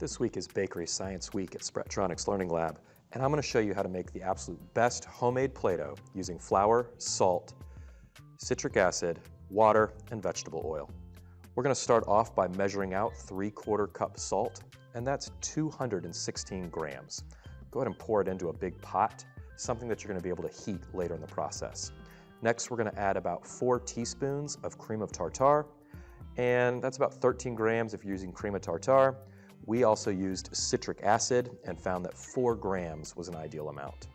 This week is Bakery Science Week at Sprattronics Learning Lab, and I'm going to show you how to make the absolute best homemade Play-Doh using flour, salt, citric acid, water, and vegetable oil. We're going to start off by measuring out 3/4 cup salt, and that's 216 grams. Go ahead and pour it into a big pot, something that you're going to be able to heat later in the process. Next, we're going to add about 4 teaspoons of cream of tartar, and that's about 13 grams if you're using cream of tartar. We also used citric acid and found that 4 grams was an ideal amount.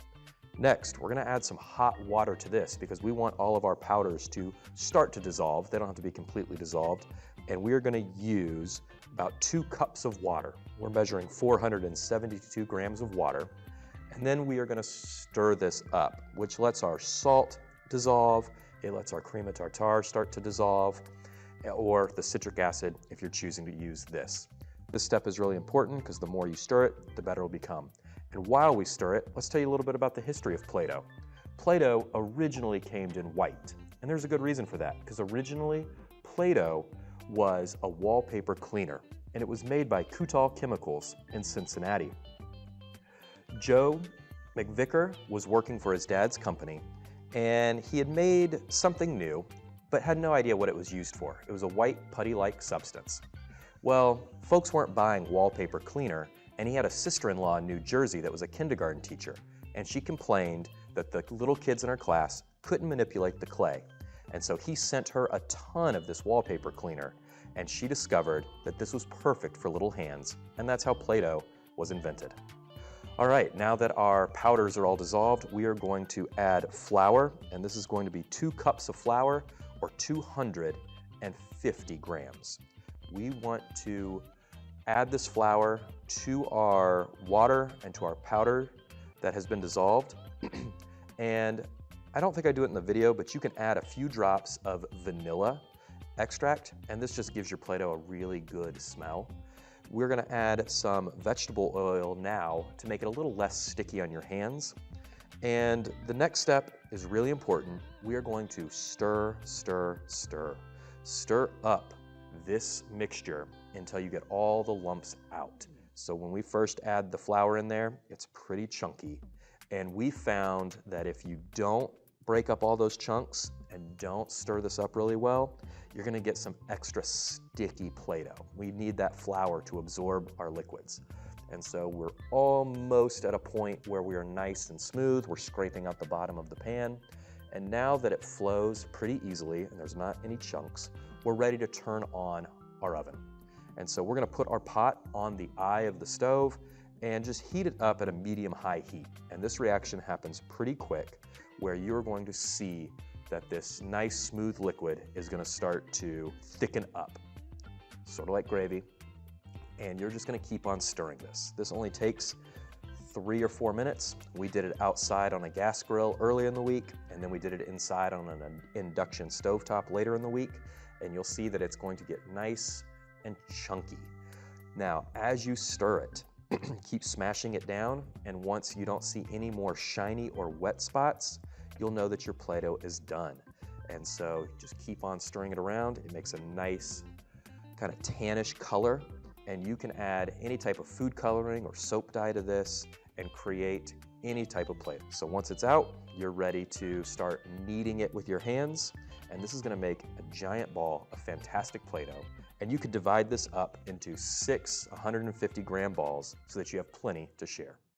Next, we're going to add some hot water to this because we want all of our powders to start to dissolve. They don't have to be completely dissolved. And we are going to use about 2 cups of water. We're measuring 472 grams of water. And then we are going to stir this up, which lets our salt dissolve. It lets our cream of tartar start to dissolve, or the citric acid if you're choosing to use this. This step is really important because the more you stir it, the better it'll become. And while we stir it, let's tell you a little bit about the history of Play-Doh. Play-Doh originally came in white, and there's a good reason for that, because originally Play-Doh was a wallpaper cleaner, and it was made by Kutal Chemicals in Cincinnati. Joe McVicker was working for his dad's company, and he had made something new, but had no idea what it was used for. It was a white putty-like substance. Well, folks weren't buying wallpaper cleaner, and he had a sister-in-law in New Jersey that was a kindergarten teacher, and she complained that the little kids in her class couldn't manipulate the clay. And so he sent her a ton of this wallpaper cleaner, and she discovered that this was perfect for little hands, and that's how Play-Doh was invented. All right, now that our powders are all dissolved, we are going to add flour, and this is going to be 2 cups of flour, or 250 grams. We want to add this flour to our water and to our powder that has been dissolved. And I don't think I do it in the video, but you can add a few drops of vanilla extract, and this just gives your Play-Doh a really good smell. We're going to add some vegetable oil now to make it a little less sticky on your hands. And the next step is really important. We are going to stir, stir, stir. Stir up this mixture until you get all the lumps out. So when we first add the flour in there, it's pretty chunky. And we found that if you don't break up all those chunks and don't stir this up really well, you're gonna get some extra sticky Play-Doh. We need that flour to absorb our liquids. And so we're almost at a point where we are nice and smooth. We're scraping out the bottom of the pan. And now that it flows pretty easily and there's not any chunks, we're ready to turn on our oven. And so we're gonna put our pot on the eye of the stove and just heat it up at a medium-high heat. And this reaction happens pretty quick, where you're going to see that this nice smooth liquid is gonna start to thicken up, sort of like gravy. And you're just gonna keep on stirring this. This only takes 3 or 4 minutes. We did it outside on a gas grill early in the week, and then we did it inside on an induction stovetop later in the week. And you'll see that it's going to get nice and chunky. Now, as you stir it, keep smashing it down, and once you don't see any more shiny or wet spots, you'll know that your Play-Doh is done. And so just keep on stirring it around. It makes a nice kind of tannish color, and you can add any type of food coloring or soap dye to this and create any type of Play-Doh. So once it's out, you're ready to start kneading it with your hands. And this is gonna make a giant ball of fantastic Play-Doh. And you could divide this up into 6 150-gram balls so that you have plenty to share.